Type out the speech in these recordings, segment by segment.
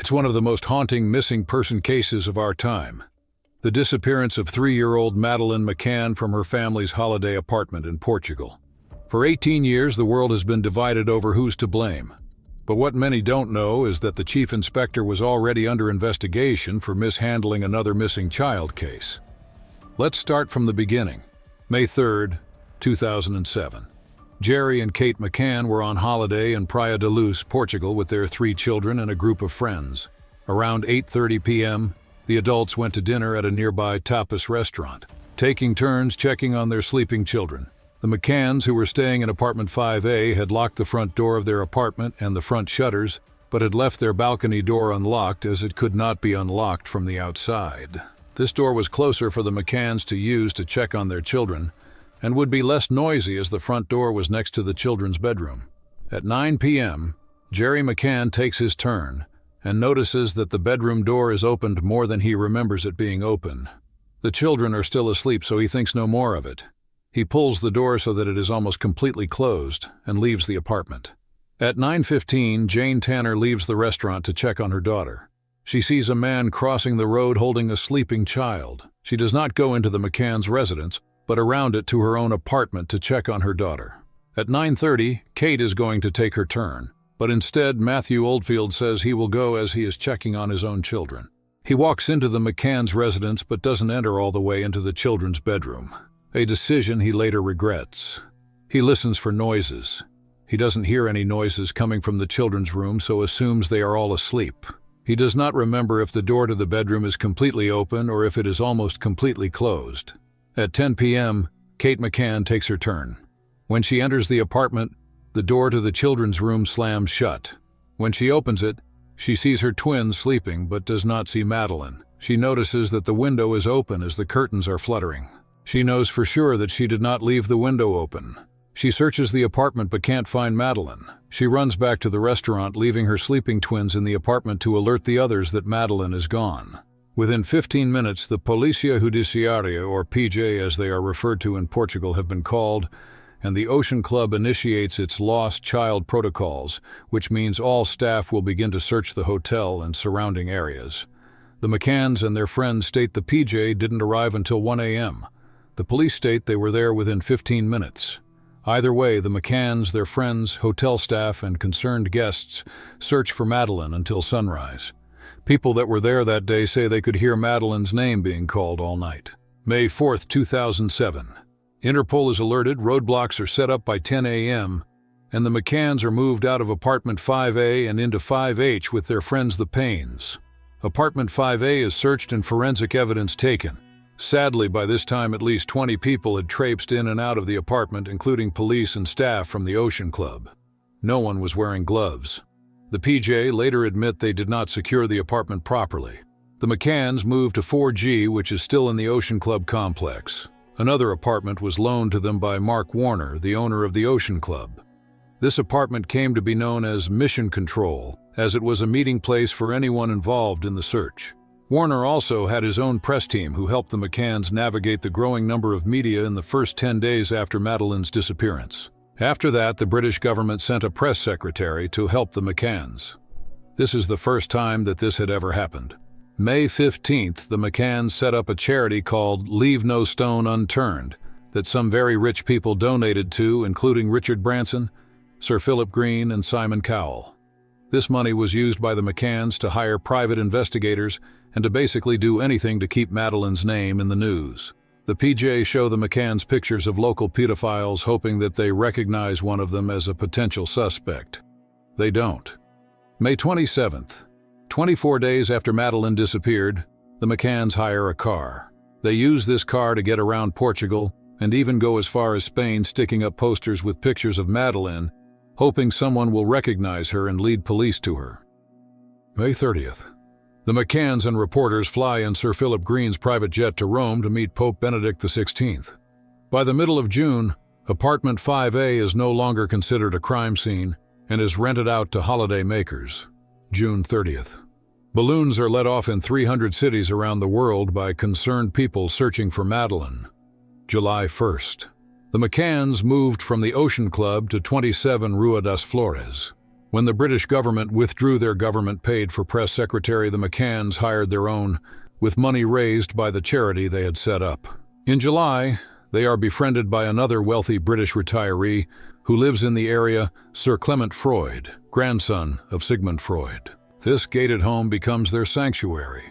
It's one of the most haunting missing person cases of our time. The disappearance of 3-year-old Madeleine McCann from her family's holiday apartment in Portugal. For 18 years, the world has been divided over who's to blame. But what many don't know is that the chief inspector was already under investigation for mishandling another missing child case. Let's start from the beginning. May 3rd, 2007. Jerry and Kate McCann were on holiday in Praia da Luz, Portugal with their 3 children and a group of friends. Around 8:30 p.m., the adults went to dinner at a nearby tapas restaurant, taking turns checking on their sleeping children. The McCanns, who were staying in apartment 5A, had locked the front door of their apartment and the front shutters, but had left their balcony door unlocked as it could not be unlocked from the outside. This door was closer for the McCanns to use to check on their children, and would be less noisy as the front door was next to the children's bedroom. At 9 p.m., Jerry McCann takes his turn and notices that the bedroom door is opened more than he remembers it being open. The children are still asleep, so he thinks no more of it. He pulls the door so that it is almost completely closed and leaves the apartment. At 9:15, Jane Tanner leaves the restaurant to check on her daughter. She sees a man crossing the road holding a sleeping child. She does not go into the McCann's residence, but around it to her own apartment to check on her daughter. At 9:30, Kate is going to take her turn, but instead Matthew Oldfield says he will go as he is checking on his own children. He walks into the McCann's residence but doesn't enter all the way into the children's bedroom, a decision he later regrets. He listens for noises. He doesn't hear any noises coming from the children's room, so assumes they are all asleep. He does not remember if the door to the bedroom is completely open or if it is almost completely closed. At 10 p.m., Kate McCann takes her turn. When she enters the apartment, the door to the children's room slams shut. When she opens it, she sees her twins sleeping but does not see Madeleine. She notices that the window is open as the curtains are fluttering. She knows for sure that she did not leave the window open. She searches the apartment but can't find Madeleine. She runs back to the restaurant, leaving her sleeping twins in the apartment to alert the others that Madeleine is gone. Within 15 minutes, the Polícia Judiciária, or PJ as they are referred to in Portugal, have been called, and the Ocean Club initiates its lost child protocols, which means all staff will begin to search the hotel and surrounding areas. The McCanns and their friends state the PJ didn't arrive until 1 a.m. The police state they were there within 15 minutes. Either way, the McCanns, their friends, hotel staff, and concerned guests search for Madeleine until sunrise. People that were there that day say they could hear Madeleine's name being called all night. May 4th, 2007. Interpol is alerted, roadblocks are set up by 10 a.m., and the McCanns are moved out of apartment 5A and into 5H with their friends the Paynes. Apartment 5A is searched and forensic evidence taken. Sadly, by this time at least 20 people had traipsed in and out of the apartment, including police and staff from the Ocean Club. No one was wearing gloves. The PJ later admit they did not secure the apartment properly. The McCanns moved to 4G, which is still in the Ocean Club complex. Another apartment was loaned to them by Mark Warner, the owner of the Ocean Club. This apartment came to be known as Mission Control, as it was a meeting place for anyone involved in the search. Warner also had his own press team who helped the McCanns navigate the growing number of media in the first 10 days after Madeleine's disappearance. After that, the British government sent a press secretary to help the McCanns. This is the first time that this had ever happened. May 15th, the McCanns set up a charity called Leave No Stone Unturned that some very rich people donated to, including Richard Branson, Sir Philip Green, and Simon Cowell. This money was used by the McCanns to hire private investigators and to basically do anything to keep Madeleine's name in the news. The PJ show the McCanns pictures of local pedophiles, hoping that they recognize one of them as a potential suspect. They don't. May 27th. 24 days after Madeleine disappeared, the McCanns hire a car. They use this car to get around Portugal and even go as far as Spain, sticking up posters with pictures of Madeleine, hoping someone will recognize her and lead police to her. May 30th. The McCanns and reporters fly in Sir Philip Green's private jet to Rome to meet Pope Benedict XVI. By the middle of June, apartment 5A is no longer considered a crime scene and is rented out to holiday makers. June 30th. Balloons are let off in 300 cities around the world by concerned people searching for Madeleine. July 1st. The McCanns moved from the Ocean Club to 27 Rua das Flores. When the British government withdrew their government-paid for press secretary, the McCanns hired their own, with money raised by the charity they had set up. In July, they are befriended by another wealthy British retiree who lives in the area, Sir Clement Freud, grandson of Sigmund Freud. This gated home becomes their sanctuary.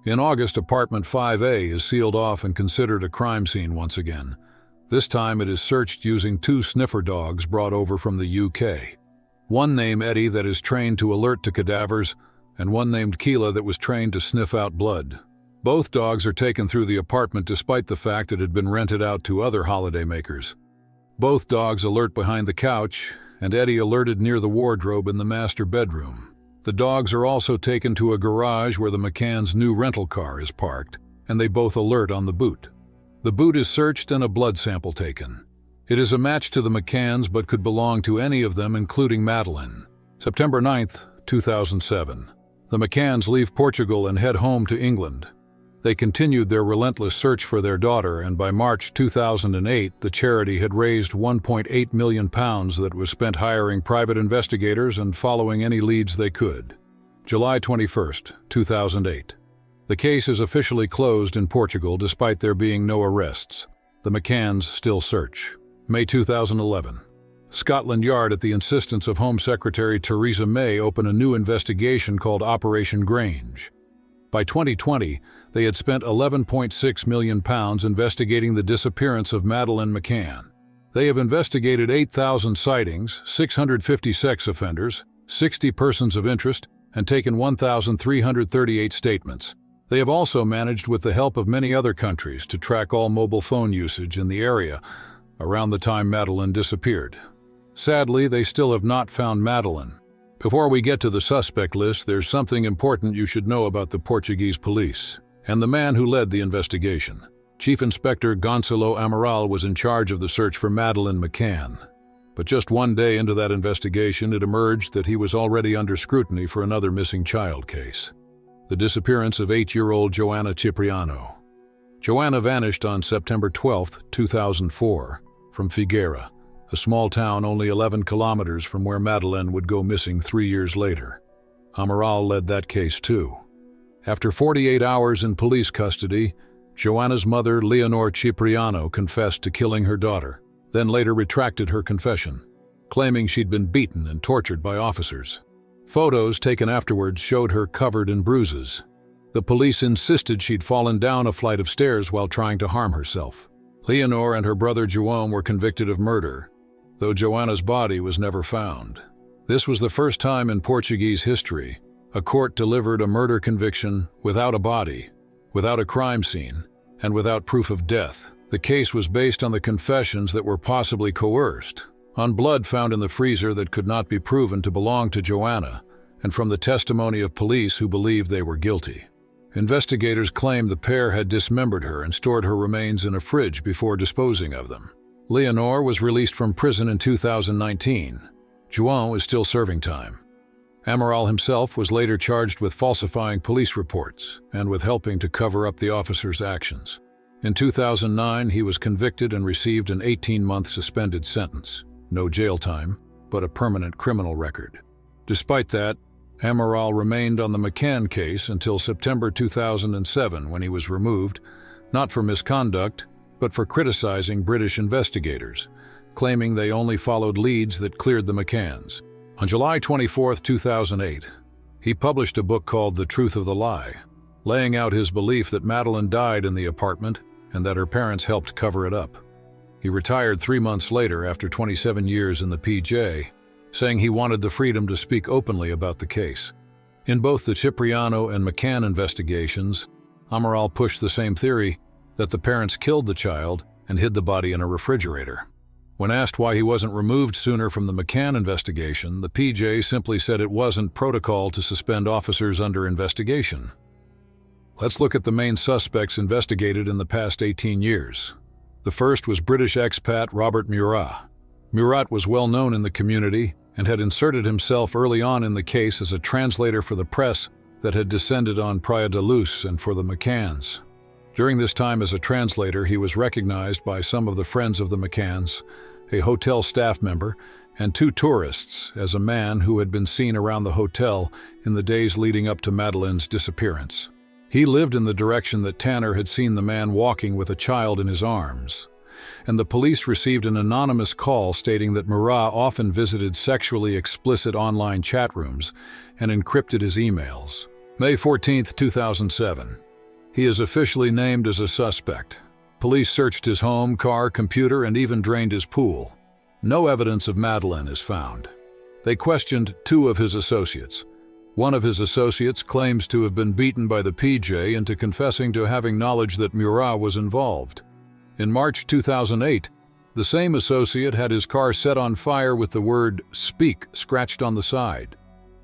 In August, apartment 5A is sealed off and considered a crime scene once again. This time it is searched using 2 sniffer dogs brought over from the UK. One named Eddie that is trained to alert to cadavers, and one named Keela that was trained to sniff out blood. Both dogs are taken through the apartment despite the fact it had been rented out to other holidaymakers. Both dogs alert behind the couch, and Eddie alerted near the wardrobe in the master bedroom. The dogs are also taken to a garage where the McCanns' new rental car is parked, and they both alert on the boot. The boot is searched and a blood sample taken. It is a match to the McCanns but could belong to any of them, including Madeleine. September 9, 2007. The McCanns leave Portugal and head home to England. They continued their relentless search for their daughter, and by March 2008, the charity had raised £1.8 million that was spent hiring private investigators and following any leads they could. July 21, 2008. The case is officially closed in Portugal despite there being no arrests. The McCanns still search. May 2011. Scotland Yard, at the insistence of Home Secretary Theresa May, opened a new investigation called Operation Grange. By 2020, they had spent £11.6 million investigating the disappearance of Madeleine McCann. They have investigated 8,000 sightings, 650 sex offenders, 60 persons of interest, and taken 1,338 statements. They have also managed, with the help of many other countries, to track all mobile phone usage in the area around the time Madeleine disappeared. Sadly, they still have not found Madeleine. Before we get to the suspect list, there's something important you should know about the Portuguese police and the man who led the investigation. Chief Inspector Gonçalo Amaral was in charge of the search for Madeleine McCann. But just one day into that investigation, it emerged that he was already under scrutiny for another missing child case: the disappearance of 8-year-old Joanna Cipriano. Joanna vanished on September 12, 2004, from Figueira, a small town only 11 kilometers from where Madeleine would go missing 3 years later. Amaral led that case too. After 48 hours in police custody, Joanna's mother, Leonor Cipriano, confessed to killing her daughter, then later retracted her confession, claiming she'd been beaten and tortured by officers. Photos taken afterwards showed her covered in bruises. The police insisted she'd fallen down a flight of stairs while trying to harm herself. Leonor and her brother João were convicted of murder, though Joanna's body was never found. This was the first time in Portuguese history a court delivered a murder conviction without a body, without a crime scene, and without proof of death. The case was based on the confessions that were possibly coerced, on blood found in the freezer that could not be proven to belong to Joanna, and from the testimony of police who believed they were guilty. Investigators claimed the pair had dismembered her and stored her remains in a fridge before disposing of them. Leonor was released from prison in 2019. João is still serving time. Amaral himself was later charged with falsifying police reports and with helping to cover up the officers' actions. In 2009, he was convicted and received an 18-month suspended sentence. No jail time, but a permanent criminal record. Despite that, Amaral remained on the McCann case until September 2007, when he was removed, not for misconduct, but for criticizing British investigators, claiming they only followed leads that cleared the McCanns. On July 24, 2008, he published a book called The Truth of the Lie, laying out his belief that Madeleine died in the apartment and that her parents helped cover it up. He retired 3 months later after 27 years in the PJ, saying he wanted the freedom to speak openly about the case. In both the Cipriano and McCann investigations, Amaral pushed the same theory, that the parents killed the child and hid the body in a refrigerator. When asked why he wasn't removed sooner from the McCann investigation, the PJ simply said it wasn't protocol to suspend officers under investigation. Let's look at the main suspects investigated in the past 18 years. The first was British expat Robert Murat. Murat was well known in the community and had inserted himself early on in the case as a translator for the press that had descended on Praia da Luz and for the McCanns. During this time as a translator, he was recognized by some of the friends of the McCanns, a hotel staff member, and 2 tourists as a man who had been seen around the hotel in the days leading up to Madeleine's disappearance. He lived in the direction that Tanner had seen the man walking with a child in his arms, and the police received an anonymous call stating that Murat often visited sexually explicit online chat rooms and encrypted his emails. May 14, 2007. He is officially named as a suspect. Police searched his home, car, computer, and even drained his pool. No evidence of Madeleine is found. They questioned 2 of his associates. One of his associates claims to have been beaten by the PJ into confessing to having knowledge that Murat was involved. In March 2008, the same associate had his car set on fire with the word "Speak" scratched on the side.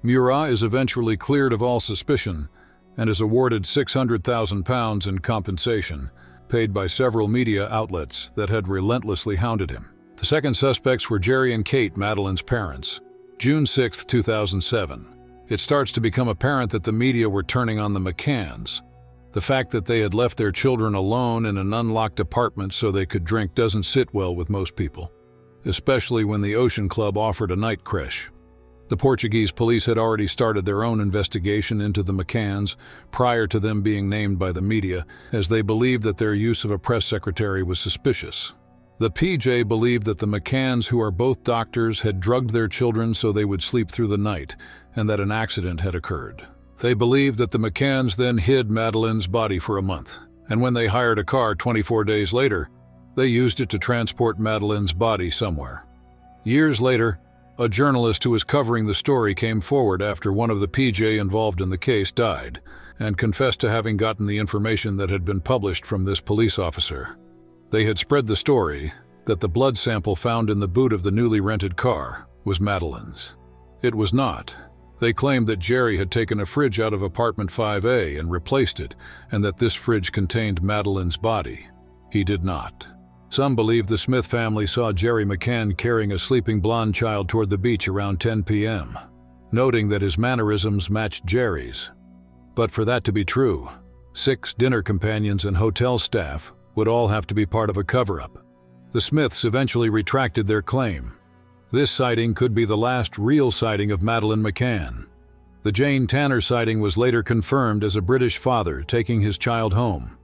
Murat is eventually cleared of all suspicion and is awarded £600,000 in compensation, paid by several media outlets that had relentlessly hounded him. The second suspects were Jerry and Kate, Madeleine's parents. June 6, 2007. It starts to become apparent that the media were turning on the McCanns. The fact that they had left their children alone in an unlocked apartment so they could drink doesn't sit well with most people, especially when the Ocean Club offered a night creche. The Portuguese police had already started their own investigation into the McCanns prior to them being named by the media, as they believed that their use of a press secretary was suspicious. The PJ believed that the McCanns, who are both doctors, had drugged their children so they would sleep through the night, and that an accident had occurred. They believed that the McCanns then hid Madeleine's body for a month, and when they hired a car 24 days later, they used it to transport Madeleine's body somewhere. Years later, a journalist who was covering the story came forward after one of the PJ involved in the case died, and confessed to having gotten the information that had been published from this police officer. They had spread the story that the blood sample found in the boot of the newly rented car was Madeleine's. It was not. They claimed that Jerry had taken a fridge out of apartment 5A and replaced it, and that this fridge contained Madeleine's body. He did not. Some believe the Smith family saw Jerry McCann carrying a sleeping blonde child toward the beach around 10 p.m., noting that his mannerisms matched Jerry's. But for that to be true, 6 dinner companions and hotel staff would all have to be part of a cover-up. The Smiths eventually retracted their claim. This sighting could be the last real sighting of Madeleine McCann. The Jane Tanner sighting was later confirmed as a British father taking his child home.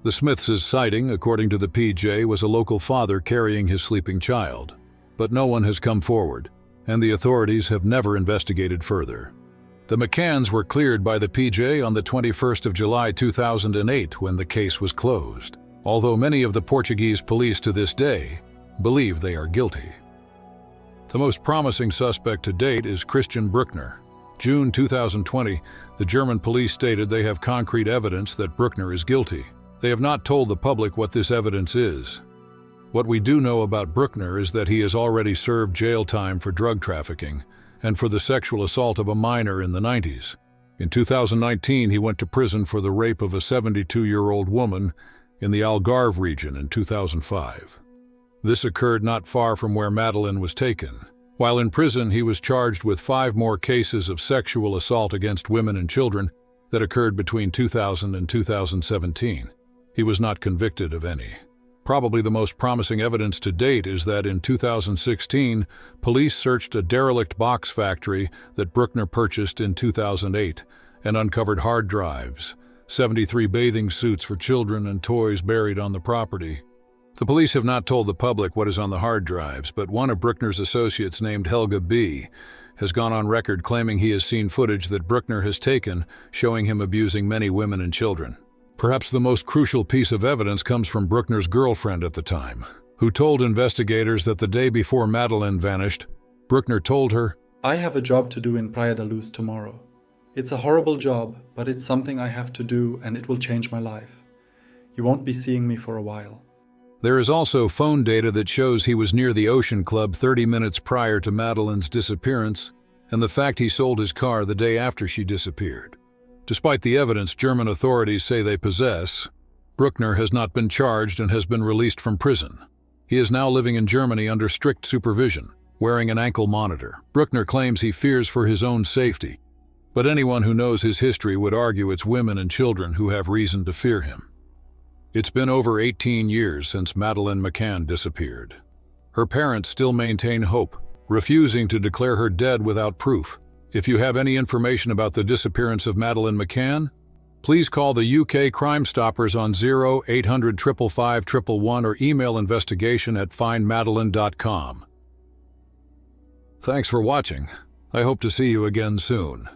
The Smiths' sighting, according to the PJ, was a local father carrying his sleeping child. But no one has come forward, and the authorities have never investigated further. The McCanns were cleared by the PJ on the 21st of July 2008 when the case was closed, although many of the Portuguese police to this day believe they are guilty. The most promising suspect to date is Christian Bruckner. June 2020, the German police stated they have concrete evidence that Bruckner is guilty. They have not told the public what this evidence is. What we do know about Bruckner is that he has already served jail time for drug trafficking and for the sexual assault of a minor in the 90s. In 2019, he went to prison for the rape of a 72-year-old woman in the Algarve region in 2005. This occurred not far from where Madeleine was taken. While in prison, he was charged with 5 more cases of sexual assault against women and children that occurred between 2000 and 2017. He was not convicted of any. Probably the most promising evidence to date is that in 2016, police searched a derelict box factory that Bruckner purchased in 2008 and uncovered hard drives, 73 bathing suits for children, and toys buried on the property. The police have not told the public what is on the hard drives, but one of Bruckner's associates named Helga B. has gone on record claiming he has seen footage that Bruckner has taken showing him abusing many women and children. Perhaps the most crucial piece of evidence comes from Bruckner's girlfriend at the time, who told investigators that the day before Madeleine vanished, Bruckner told her, "I have a job to do in Praia da Luz tomorrow. It's a horrible job, but it's something I have to do and it will change my life. You won't be seeing me for a while." There is also phone data that shows he was near the Ocean Club 30 minutes prior to Madeleine's disappearance, and the fact he sold his car the day after she disappeared. Despite the evidence German authorities say they possess, Bruckner has not been charged and has been released from prison. He is now living in Germany under strict supervision, wearing an ankle monitor. Bruckner claims he fears for his own safety, but anyone who knows his history would argue it's women and children who have reason to fear him. It's been over 18 years since Madeleine McCann disappeared. Her parents still maintain hope refusing to declare her dead without proof. If you have any information about the disappearance of Madeleine McCann, please call the UK Crime Stoppers on 0800 555 111 or email investigation@findmadeleine.com. Thanks for watching. I hope to see you again soon.